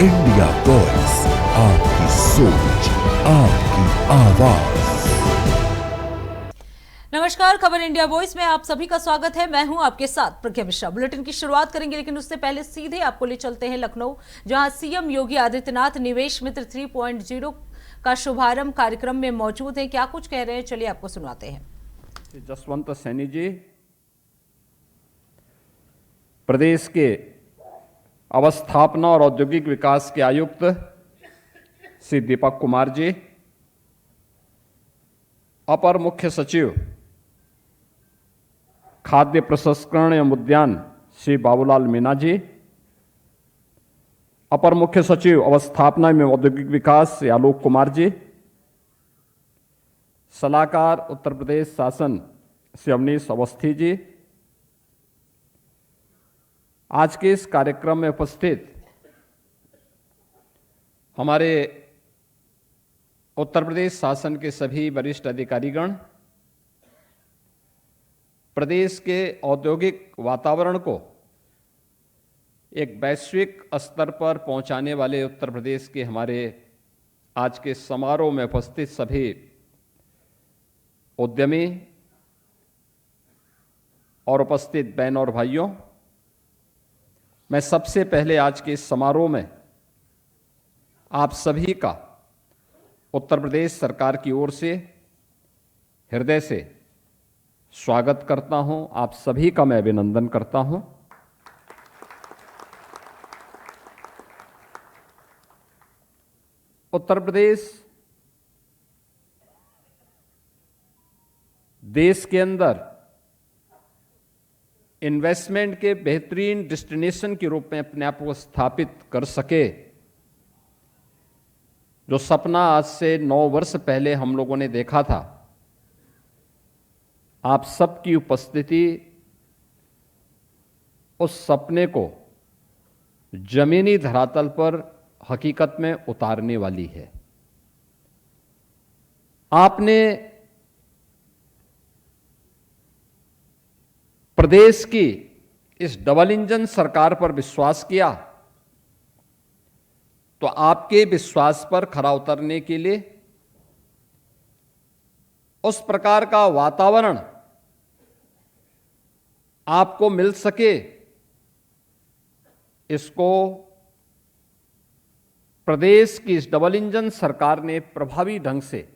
India voice, आपकी सोच, आपकी आवाज। नमस्कार, खबर इंडिया वॉइस में आप सभी का स्वागत है। मैं हूं आपके साथ प्रज्ञा मिश्रा। बुलेटिन की शुरुआत करेंगे, लेकिन उससे पहले सीधे आपको ले चलते हैं लखनऊ, जहां सीएम योगी आदित्यनाथ निवेश मित्र 3.0 का शुभारंभ कार्यक्रम में मौजूद हैं। क्या कुछ कह रहे हैं, चलिए आपको सुनाते हैं। जसवंत सैनी जी, प्रदेश के अवस्थापना और औद्योगिक विकास के आयुक्त श्री दीपक कुमार जी, अपर मुख्य सचिव खाद्य प्रसंस्करण एवं उद्यान श्री बाबूलाल मीना जी, अपर मुख्य सचिव अवस्थापना एवं औद्योगिक विकास श्री आलोक कुमार जी, सलाहकार उत्तर प्रदेश शासन श्री अवनीश अवस्थी जी, आज के इस कार्यक्रम में उपस्थित हमारे उत्तर प्रदेश शासन के सभी वरिष्ठ अधिकारीगण, प्रदेश के औद्योगिक वातावरण को एक वैश्विक स्तर पर पहुंचाने वाले उत्तर प्रदेश के हमारे आज के समारोह में उपस्थित सभी उद्यमी और उपस्थित बहन और भाइयों, मैं सबसे पहले आज के इस समारोह में आप सभी का उत्तर प्रदेश सरकार की ओर से हृदय से स्वागत करता हूं। आप सभी का मैं अभिनंदन करता हूं। उत्तर प्रदेश देश के अंदर इन्वेस्टमेंट के बेहतरीन डेस्टिनेशन के रूप में अपने आप को स्थापित कर सके, जो सपना आज से 9 वर्ष पहले हम लोगों ने देखा था, आप सबकी उपस्थिति उस सपने को जमीनी धरातल पर हकीकत में उतारने वाली है। आपने प्रदेश की इस डबल इंजन सरकार पर विश्वास किया, तो आपके विश्वास पर खरा उतरने के लिए उस प्रकार का वातावरण आपको मिल सके, इसको प्रदेश की इस डबल इंजन सरकार ने प्रभावी ढंग से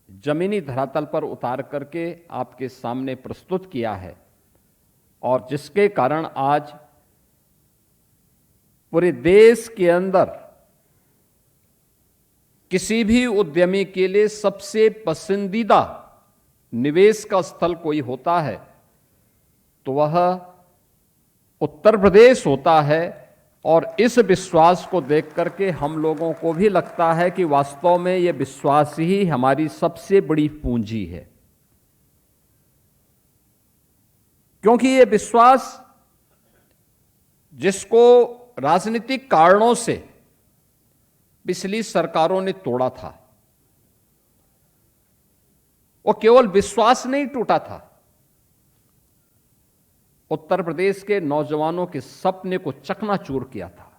जमीनी धरातल पर उतार करके आपके सामने प्रस्तुत किया है, और जिसके कारण आज पूरे देश के अंदर किसी भी उद्यमी के लिए सबसे पसंदीदा निवेश का स्थल कोई होता है तो वह उत्तर प्रदेश होता है। और इस विश्वास को देख करके हम लोगों को भी लगता है कि वास्तव में यह विश्वास ही हमारी सबसे बड़ी पूंजी है, क्योंकि यह विश्वास जिसको राजनीतिक कारणों से पिछली सरकारों ने तोड़ा था, वो केवल विश्वास नहीं टूटा था, उत्तर प्रदेश के नौजवानों के सपने को चकनाचूर किया था।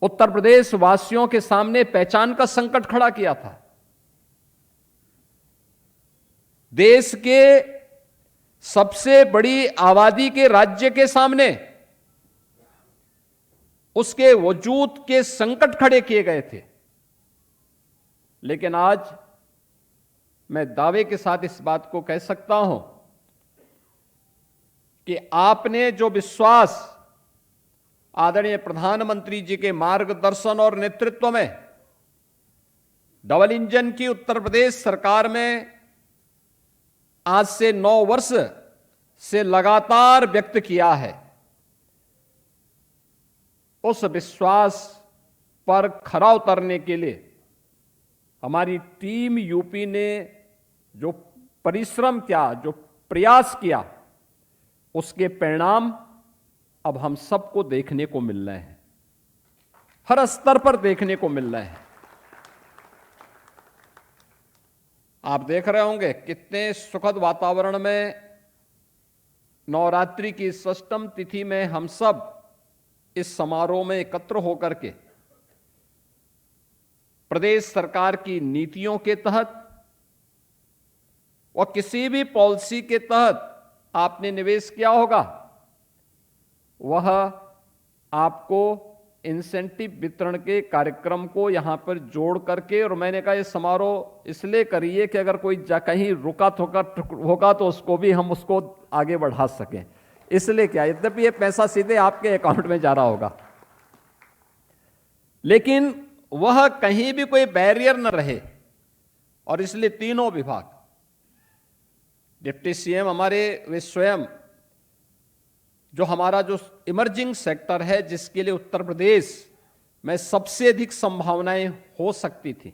उत्तर प्रदेश वासियों के सामने पहचान का संकट खड़ा किया था। देश के सबसे बड़ी आबादी के राज्य के सामने उसके वजूद के संकट खड़े किए गए थे। लेकिन आज मैं दावे के साथ इस बात को कह सकता हूं कि आपने जो विश्वास आदरणीय प्रधानमंत्री जी के मार्गदर्शन और नेतृत्व में डबल इंजन की उत्तर प्रदेश सरकार में आज से 9 वर्ष से लगातार व्यक्त किया है, उस विश्वास पर खरा उतरने के लिए हमारी टीम यूपी ने जो परिश्रम किया, जो प्रयास किया, उसके परिणाम अब हम सबको देखने को मिल रहे हैं, हर स्तर पर देखने को मिल रहे हैं। आप देख रहे होंगे कितने सुखद वातावरण में नवरात्रि की षष्ठम तिथि में हम सब इस समारोह में एकत्र होकर के प्रदेश सरकार की नीतियों के तहत और किसी भी पॉलिसी के तहत आपने निवेश किया होगा, वह आपको इंसेंटिव वितरण के कार्यक्रम को यहां पर जोड़ करके, और मैंने कहा ये समारोह इसलिए करिए कि अगर कोई कहीं रुका होगा तो उसको भी हम उसको आगे बढ़ा सकें, इसलिए क्या, यद्यपि ये पैसा सीधे आपके अकाउंट में जा रहा होगा, लेकिन वह कहीं भी कोई बैरियर न रहे। और इसलिए तीनों विभाग, डिप्टी सीएम हमारे वे स्वयं, जो हमारा जो इमर्जिंग सेक्टर है जिसके लिए उत्तर प्रदेश में सबसे अधिक संभावनाएं हो सकती थी,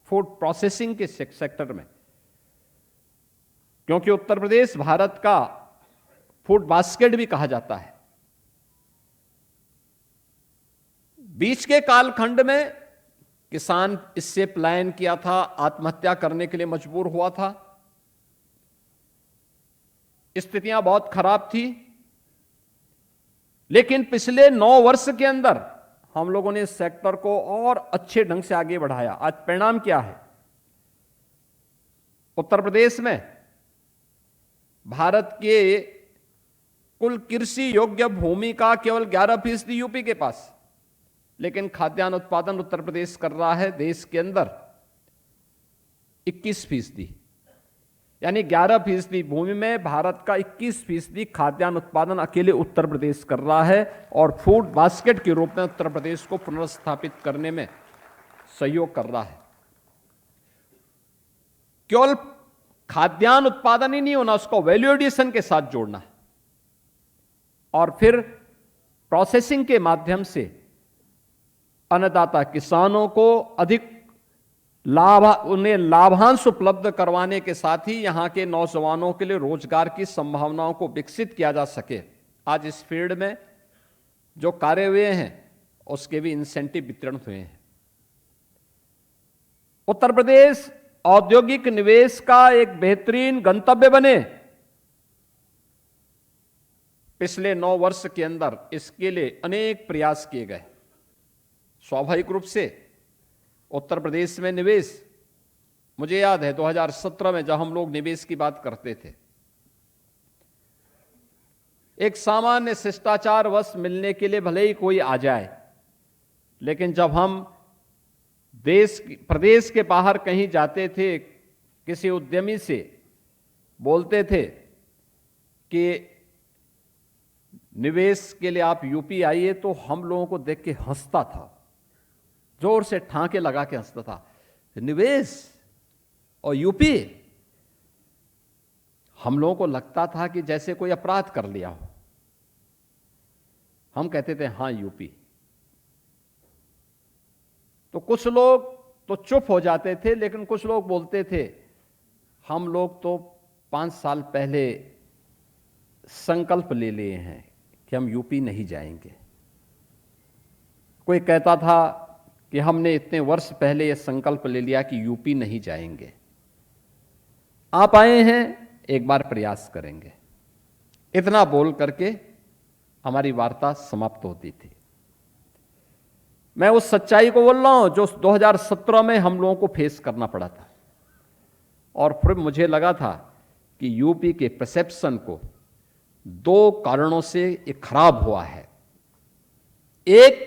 फूड प्रोसेसिंग के सेक्टर में, क्योंकि उत्तर प्रदेश भारत का फूड बास्केट भी कहा जाता है। बीच के कालखंड में किसान इससे पलायन किया था, आत्महत्या करने के लिए मजबूर हुआ था, स्थितियां बहुत खराब थी, लेकिन पिछले 9 वर्ष के अंदर हम लोगों ने इस सेक्टर को और अच्छे ढंग से आगे बढ़ाया। आज परिणाम क्या है? उत्तर प्रदेश में भारत के कुल कृषि योग्य भूमि का केवल 11% यूपी के पास, लेकिन खाद्यान्न उत्पादन उत्तर प्रदेश कर रहा है देश के अंदर 21%, यानी 11% भूमि में भारत का 21% खाद्यान्न उत्पादन अकेले उत्तर प्रदेश कर रहा है, और फूड बास्केट के रूप में उत्तर प्रदेश को पुनर्स्थापित करने में सहयोग कर रहा है। केवल खाद्यान्न उत्पादन ही नहीं होना, उसको वैल्यू एडिशन के साथ जोड़ना है, और फिर प्रोसेसिंग के माध्यम से अन्नदाता किसानों को अधिक उन्हें लाभांश उपलब्ध करवाने के साथ ही यहां के नौजवानों के लिए रोजगार की संभावनाओं को विकसित किया जा सके। आज इस फील्ड में जो कार्य हुए हैं उसके भी इंसेंटिव वितरण हुए हैं। उत्तर प्रदेश औद्योगिक निवेश का एक बेहतरीन गंतव्य बने, पिछले 9 वर्ष के अंदर इसके लिए अनेक प्रयास किए गए। स्वाभाविक रूप से उत्तर प्रदेश में निवेश, मुझे याद है 2017 में जब हम लोग निवेश की बात करते थे, एक सामान्य शिष्टाचारवश मिलने के लिए भले ही कोई आ जाए, लेकिन जब हम प्रदेश के बाहर कहीं जाते थे, किसी उद्यमी से बोलते थे कि निवेश के लिए आप यूपी आइए, तो हम लोगों को देख के हंसता था, जोर से ठाके लगा के हंसता था। निवेश और यूपी, हम लोगों को लगता था कि जैसे कोई अपराध कर लिया हो। हम कहते थे हां यूपी, तो कुछ लोग तो चुप हो जाते थे, लेकिन कुछ लोग बोलते थे हम लोग तो 5 साल पहले संकल्प ले लिए हैं कि हम यूपी नहीं जाएंगे। कोई कहता था कि हमने इतने वर्ष पहले यह संकल्प ले लिया कि यूपी नहीं जाएंगे। आप आए हैं, एक बार प्रयास करेंगे, इतना बोल करके हमारी वार्ता समाप्त होती थी। मैं उस सच्चाई को बोल रहा हूं जो 2017 में हम लोगों को फेस करना पड़ा था, और फिर मुझे लगा था कि यूपी के परसेप्शन को 2 कारणों से ये खराब हुआ है। एक,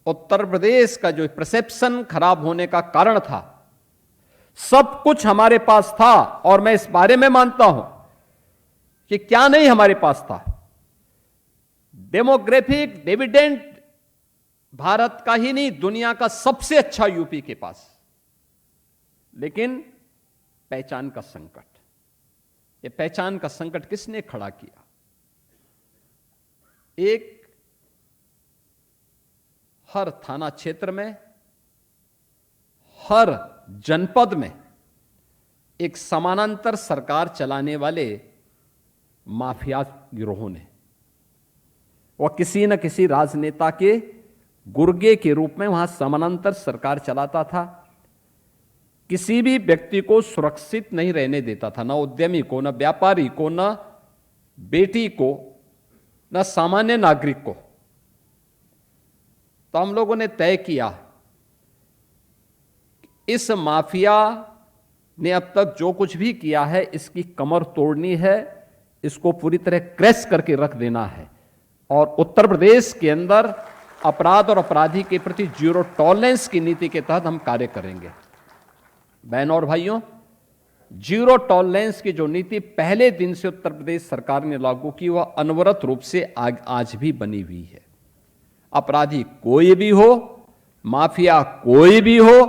उत्तर प्रदेश का जो परसेप्शन खराब होने का कारण था, सब कुछ हमारे पास था, और मैं इस बारे में मानता हूं कि क्या नहीं हमारे पास था। डेमोग्राफिक डिविडेंड भारत का ही नहीं, दुनिया का सबसे अच्छा यूपी के पास, लेकिन पहचान का संकट। ये पहचान का संकट किसने खड़ा किया? एक, हर थाना क्षेत्र में, हर जनपद में एक समानांतर सरकार चलाने वाले माफिया गिरोहों ने, वह किसी न किसी राजनेता के गुर्गे के रूप में वहां समानांतर सरकार चलाता था। किसी भी व्यक्ति को सुरक्षित नहीं रहने देता था, ना उद्यमी को, ना व्यापारी को, ना बेटी को, ना सामान्य नागरिक को। तो हम लोगों ने तय किया इस माफिया ने अब तक जो कुछ भी किया है इसकी कमर तोड़नी है, इसको पूरी तरह क्रैश करके रख देना है। और उत्तर प्रदेश के अंदर अपराध और अपराधी के प्रति जीरो टॉलरेंस की नीति के तहत हम कार्य करेंगे। बहनों और भाइयों, जीरो टॉलरेंस की जो नीति पहले दिन से उत्तर प्रदेश सरकार ने लागू की, वह अनवरत रूप से आज भी बनी हुई है। अपराधी कोई भी हो, माफिया कोई भी हो,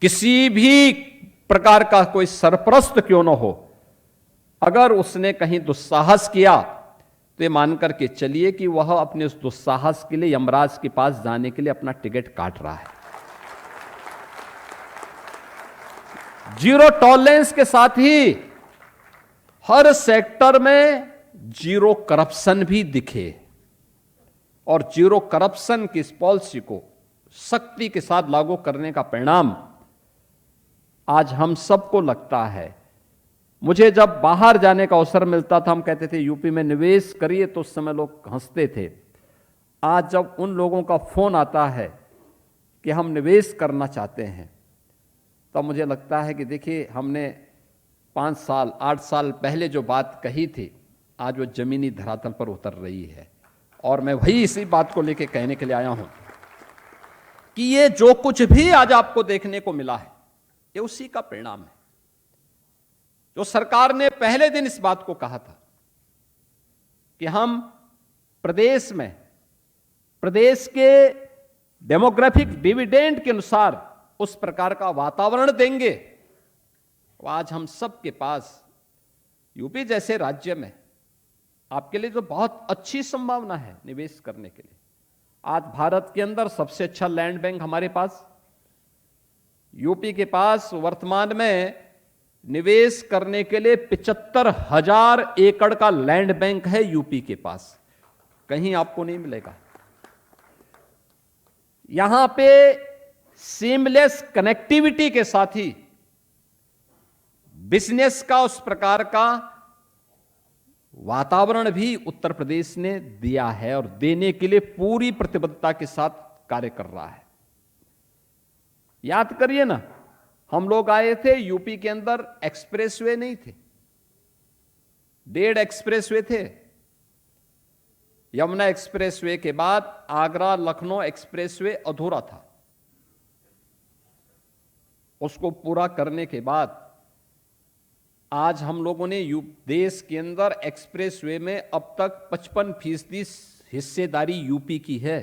किसी भी प्रकार का कोई सरपरस्त क्यों न हो, अगर उसने कहीं दुस्साहस किया तो ये मान करके चलिए कि वह अपने उस दुस्साहस के लिए यमराज के पास जाने के लिए अपना टिकट काट रहा है। जीरो टॉलरेंस के साथ ही हर सेक्टर में जीरो करप्शन भी दिखे, और जीरो करप्शन की इस पॉलिसी को सख्ती के साथ लागू करने का परिणाम आज हम सबको लगता है। मुझे जब बाहर जाने का अवसर मिलता था, हम कहते थे यूपी में निवेश करिए, तो उस समय लोग हंसते थे। आज जब उन लोगों का फोन आता है कि हम निवेश करना चाहते हैं, तब मुझे लगता है कि देखिए, हमने 5 साल 8 साल पहले जो बात कही थी, आज वो जमीनी धरातल पर उतर रही है। और मैं वही इसी बात को लेकर कहने के लिए आया हूं कि ये जो कुछ भी आज आपको देखने को मिला है, ये उसी का परिणाम है। जो सरकार ने पहले दिन इस बात को कहा था कि हम प्रदेश में, प्रदेश के डेमोग्राफिक डिविडेंड के अनुसार उस प्रकार का वातावरण देंगे, तो आज हम सब के पास यूपी जैसे राज्य में आपके लिए तो बहुत अच्छी संभावना है निवेश करने के लिए। आज भारत के अंदर सबसे अच्छा लैंड बैंक हमारे पास, यूपी के पास वर्तमान में निवेश करने के लिए 75,000 एकड़ का लैंड बैंक है यूपी के पास, कहीं आपको नहीं मिलेगा। यहां पे सीमलेस कनेक्टिविटी के साथ ही बिजनेस का उस प्रकार का वातावरण भी उत्तर प्रदेश ने दिया है, और देने के लिए पूरी प्रतिबद्धता के साथ कार्य कर रहा है। याद करिए ना, हम लोग आए थे, यूपी के अंदर एक्सप्रेसवे नहीं थे, 1.5 एक्सप्रेसवे थे। यमुना एक्सप्रेसवे के बाद आगरा लखनऊ एक्सप्रेसवे अधूरा था। उसको पूरा करने के बाद आज हम लोगों ने देश के अंदर एक्सप्रेसवे में अब तक 55% हिस्सेदारी यूपी की है,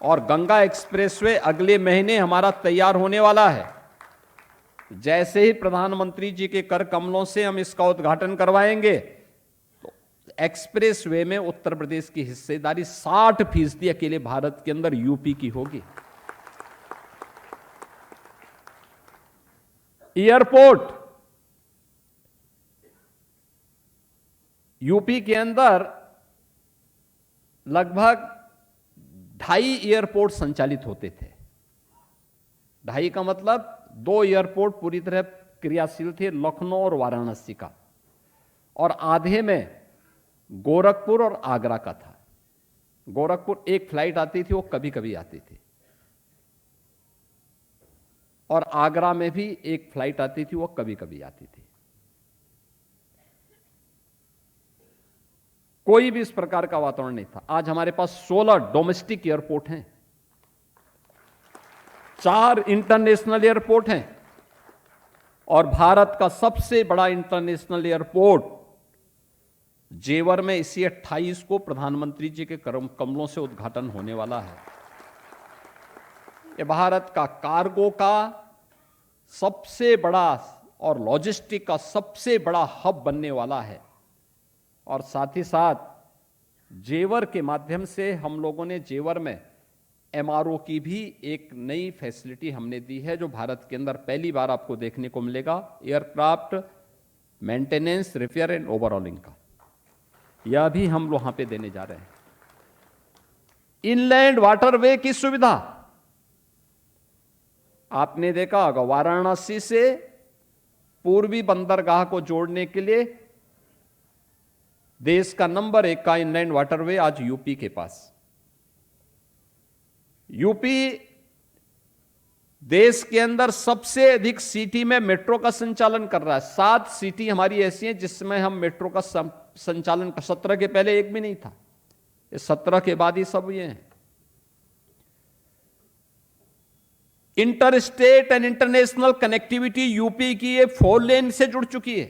और गंगा एक्सप्रेसवे अगले महीने हमारा तैयार होने वाला है। जैसे ही प्रधानमंत्री जी के कर कमलों से हम इसका उद्घाटन करवाएंगे, तो एक्सप्रेसवे में उत्तर प्रदेश की हिस्सेदारी 60% अकेले भारत के अंदर यूपी की होगी। एयरपोर्ट, यूपी के अंदर लगभग 2.5 एयरपोर्ट संचालित होते थे। 2.5 का मतलब 2 एयरपोर्ट पूरी तरह क्रियाशील थे, लखनऊ और वाराणसी का, और आधे में गोरखपुर और आगरा का था। गोरखपुर एक फ्लाइट आती थी, वो कभी कभी आती थी, और आगरा में भी एक फ्लाइट आती थी, वो कभी कभी आती थी। कोई भी इस प्रकार का वातावरण नहीं था। आज हमारे पास 16 डोमेस्टिक एयरपोर्ट हैं, 4 इंटरनेशनल एयरपोर्ट हैं, और भारत का सबसे बड़ा इंटरनेशनल एयरपोर्ट जेवर में इसी 28 को प्रधानमंत्री जी के कमलों से उद्घाटन होने वाला है। यह भारत का कार्गो का सबसे बड़ा और लॉजिस्टिक का सबसे बड़ा हब बनने वाला है, और साथ ही साथ जेवर के माध्यम से हम लोगों ने जेवर में एमआरओ की भी एक नई फैसिलिटी हमने दी है, जो भारत के अंदर पहली बार आपको देखने को मिलेगा। Aircraft maintenance, repair and overhauling का यह भी हम वहां पे देने जा रहे हैं। इनलैंड वाटरवे की सुविधा आपने देखा होगा, वाराणसी से पूर्वी बंदरगाह को जोड़ने के लिए देश का नंबर 1 का इनलैंड वाटरवे आज यूपी के पास। यूपी देश के अंदर सबसे अधिक सिटी में मेट्रो का संचालन कर रहा है। 7 सिटी हमारी ऐसी हैं जिसमें हम मेट्रो का संचालन 17 के पहले एक भी नहीं था, ये 17 के बाद ही सब ये हैं। Inter state and international connectivity UP की ये 4 लेन से जुड़ चुकी है।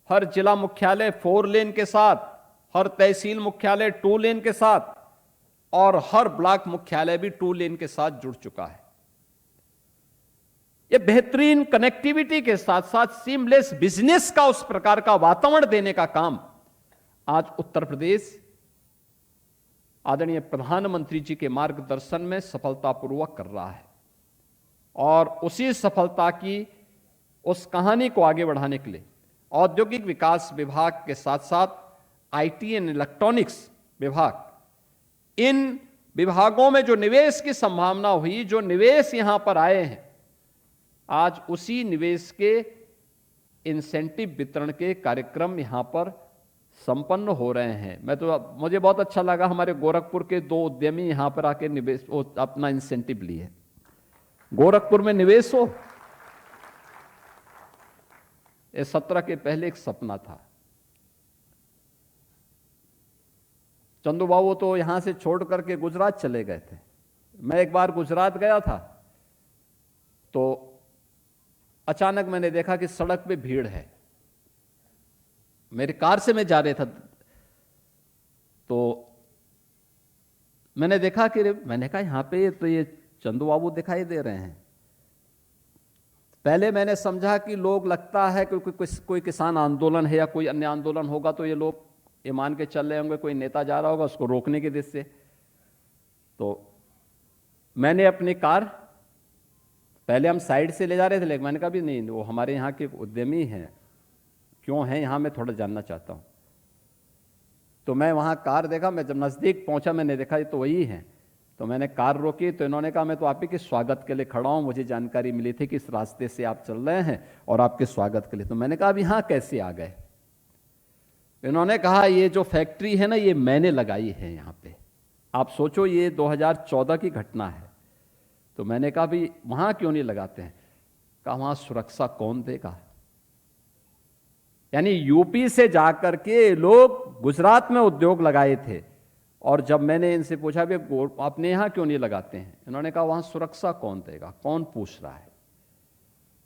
हर जिला मुख्यालय 4 लेन के साथ, हर तहसील मुख्यालय 2 लेन के साथ और हर ब्लॉक मुख्यालय भी 2 लेन के साथ जुड़ चुका है। यह बेहतरीन कनेक्टिविटी के साथ साथ सीमलेस बिजनेस का उस प्रकार का वातावरण देने का काम आज उत्तर प्रदेश आदरणीय प्रधानमंत्री जी के मार्गदर्शन में सफलतापूर्वक कर रहा है। और उसी सफलता की उस कहानी को आगे बढ़ाने के लिए औद्योगिक विकास विभाग के साथ साथ आईटी एंड इलेक्ट्रॉनिक्स विभाग, इन विभागों में जो निवेश की संभावना हुई, जो निवेश यहां पर आए हैं, आज उसी निवेश के इंसेंटिव वितरण के कार्यक्रम यहां पर संपन्न हो रहे हैं। मुझे बहुत अच्छा लगा, हमारे गोरखपुर के 2 उद्यमी यहां पर आके निवेश अपना इंसेंटिव लिए। गोरखपुर में निवेश हो, ये 17 के पहले एक सपना था। चंदू बाबू तो यहां से छोड़ करके गुजरात चले गए थे। मैं एक बार गुजरात गया था तो अचानक मैंने देखा कि सड़क पे भीड़ है। मेरी कार से मैं जा रहा था तो मैंने देखा कि मैंने कहा यहां पे तो ये चंदू बाबू दिखाई दे रहे हैं। पहले मैंने समझा कि लोग, लगता है कि कोई किसान आंदोलन है या कोई अन्य आंदोलन होगा तो ये लोग ये मान के चल रहे होंगे कोई नेता जा रहा होगा उसको रोकने के दृष्टि से। तो मैंने अपनी कार, पहले हम साइड से ले जा रहे थे लेकिन मैंने कहा भी नहीं, वो हमारे यहाँ के उद्यमी हैं, क्यों हैं यहाँ, मैं थोड़ा जानना चाहता हूँ। तो मैं वहाँ कार देखा, मैं जब नज़दीक पहुँचा मैंने देखा ये तो वही हैं। तो मैंने कार रोकी तो इन्होंने कहा मैं तो आप ही के स्वागत के लिए खड़ा हूँ, मुझे जानकारी मिली थी कि इस रास्ते से आप चल रहे हैं और आपके स्वागत के लिए। तो मैंने कहा अब यहाँ कैसे आ गए? इन्होंने कहा ये जो फैक्ट्री है ना ये मैंने लगाई है यहाँ पे। आप सोचो ये 2014 की घटना है। तो मैंने कहा भी वहाँ क्यों नहीं लगाते हैं? कहा वहाँ सुरक्षा कौन देगा? यानी यूपी से जाकर के लोग गुजरात में उद्योग लगाए थे और जब मैंने इनसे पूछा भी आपने यहाँ क्यों नहीं लगाते हैं, इन्होंने कहा वहाँ सुरक्षा कौन देगा, कौन पूछ रहा है।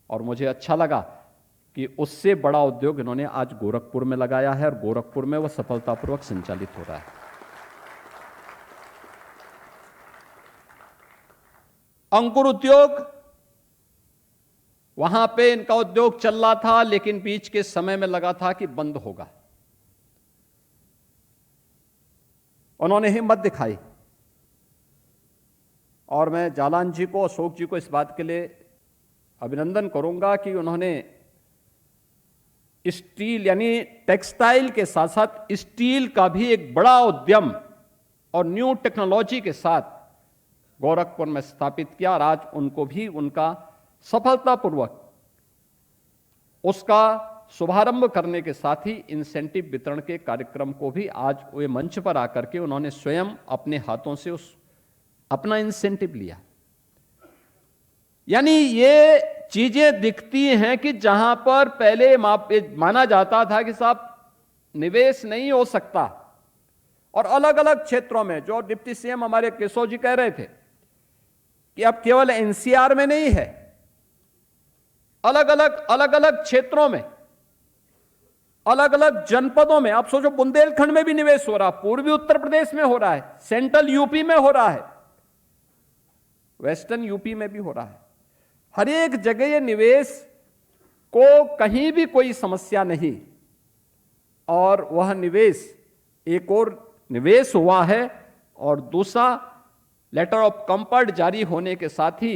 और मुझे अच्छा लगा कि उससे बड़ा उद्योग इन्होंने आज गोरखपुर में लगाया है और गोरखपुर में वह सफलतापूर्वक संचालित हो रहा है। अंकुर उद्योग, वहां पे इनका उद्योग चल रहा था लेकिन बीच के समय में लगा था कि बंद होगा। उन्होंने हिम्मत दिखाई और मैं जालान जी को, अशोक जी को इस बात के लिए अभिनंदन करूंगा कि उन्होंने स्टील यानी टेक्सटाइल के साथ साथ स्टील का भी एक बड़ा उद्यम और न्यू टेक्नोलॉजी के साथ गोरखपुर में स्थापित किया और आज उनको भी उनका सफलतापूर्वक उसका शुभारंभ करने के साथ ही इंसेंटिव वितरण के कार्यक्रम को भी आज वे मंच पर आकर के उन्होंने स्वयं अपने हाथों से अपना इंसेंटिव लिया। यानी ये चीजें दिखती हैं कि जहां पर पहले माना जाता था कि साहब निवेश नहीं हो सकता, और अलग अलग क्षेत्रों में जो डिप्टी सीएम हमारे केशव जी कह रहे थे कि अब केवल एनसीआर में नहीं है, अलग अलग क्षेत्रों में, अलग अलग जनपदों में, आप सोचो बुंदेलखंड में भी निवेश हो रहा, पूर्वी उत्तर प्रदेश में हो रहा है, सेंट्रल यूपी में हो रहा है, वेस्टर्न यूपी में भी हो रहा है। हर एक जगह ये निवेश को कहीं भी कोई समस्या नहीं, और वह निवेश, एक और निवेश हुआ है और दूसरा लेटर ऑफ कंफर्ट जारी होने के साथ ही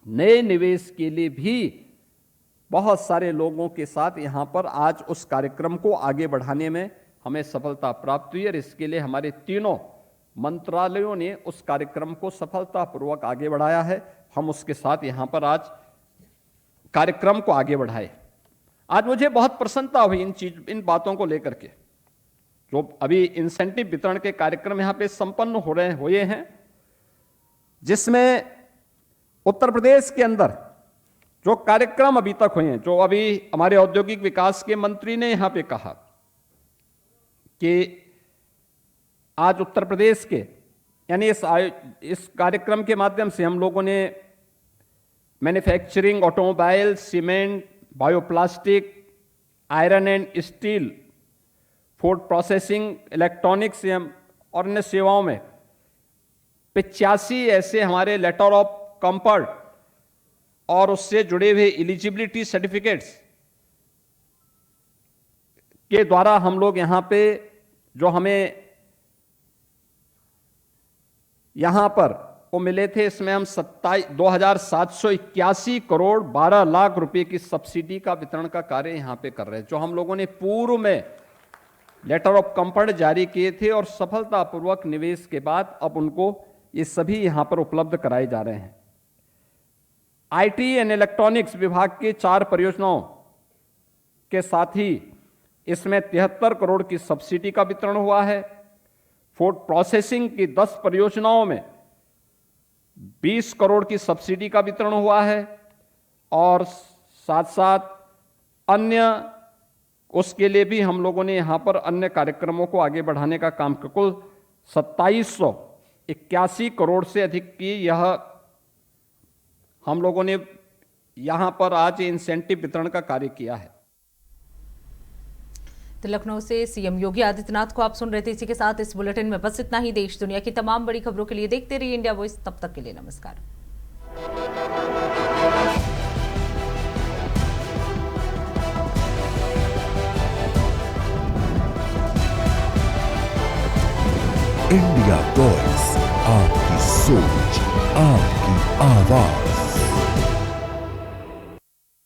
नए निवेश के लिए भी बहुत सारे लोगों के साथ यहां पर आज उस कार्यक्रम को आगे बढ़ाने में हमें सफलता प्राप्त हुई और इसके लिए हमारे तीनों मंत्रालयों ने उस कार्यक्रम को सफलतापूर्वक आगे बढ़ाया है। हम उसके साथ यहां पर आज कार्यक्रम को आगे बढ़ाए। आज मुझे बहुत प्रसन्नता हुई इन बातों को लेकर के, जो अभी इंसेंटिव वितरण के कार्यक्रम यहां पे संपन्न हुए हैं जिसमें उत्तर प्रदेश के अंदर जो कार्यक्रम अभी तक हुए हैं, जो अभी हमारे औद्योगिक विकास के मंत्री ने यहां पे कहा कि आज उत्तर प्रदेश के यानी इस कार्यक्रम के माध्यम से हम लोगों ने manufacturing, automobile, cement, bioplastic, iron and steel, food processing, electronics और अन्य सेवाओं में 85 ऐसे हमारे लेटर ऑफ कंफर्ट और उससे जुड़े हुए एलिजिबिलिटी सर्टिफिकेट्स के द्वारा हम लोग यहां पे जो हमें यहां पर वो मिले थे, इसमें हम 2,781 करोड़ 12 लाख रुपए की सब्सिडी का वितरण का कार्य यहां पे कर रहे हैं, जो हम लोगों ने पूर्व में लेटर ऑफ कंफर्ट जारी किए थे और सफलतापूर्वक निवेश के बाद अब उनको ये सभी यहां पर उपलब्ध कराए जा रहे हैं। आईटी एंड इलेक्ट्रॉनिक्स विभाग की 4 परियोजनाओं के साथ ही इसमें 73 करोड़ की सब्सिडी का वितरण हुआ है। फूड प्रोसेसिंग की 10 परियोजनाओं में 20 करोड़ की सब्सिडी का वितरण हुआ है और साथ साथ अन्य उसके लिए भी हम लोगों ने यहां पर अन्य कार्यक्रमों को आगे बढ़ाने का काम किया। कुल 2781 करोड़ से अधिक की यह हम लोगों ने यहां पर आज इंसेंटिव वितरण का कार्य किया है। तो लखनऊ से सीएम योगी आदित्यनाथ को आप सुन रहे थे। इसी के साथ इस बुलेटिन में बस इतना ही। देश दुनिया की तमाम बड़ी खबरों के लिए देखते रहिए इंडिया वॉइस। तब तक के लिए नमस्कार। इंडिया वॉइस, आपकी सोच, आपकी आवाज।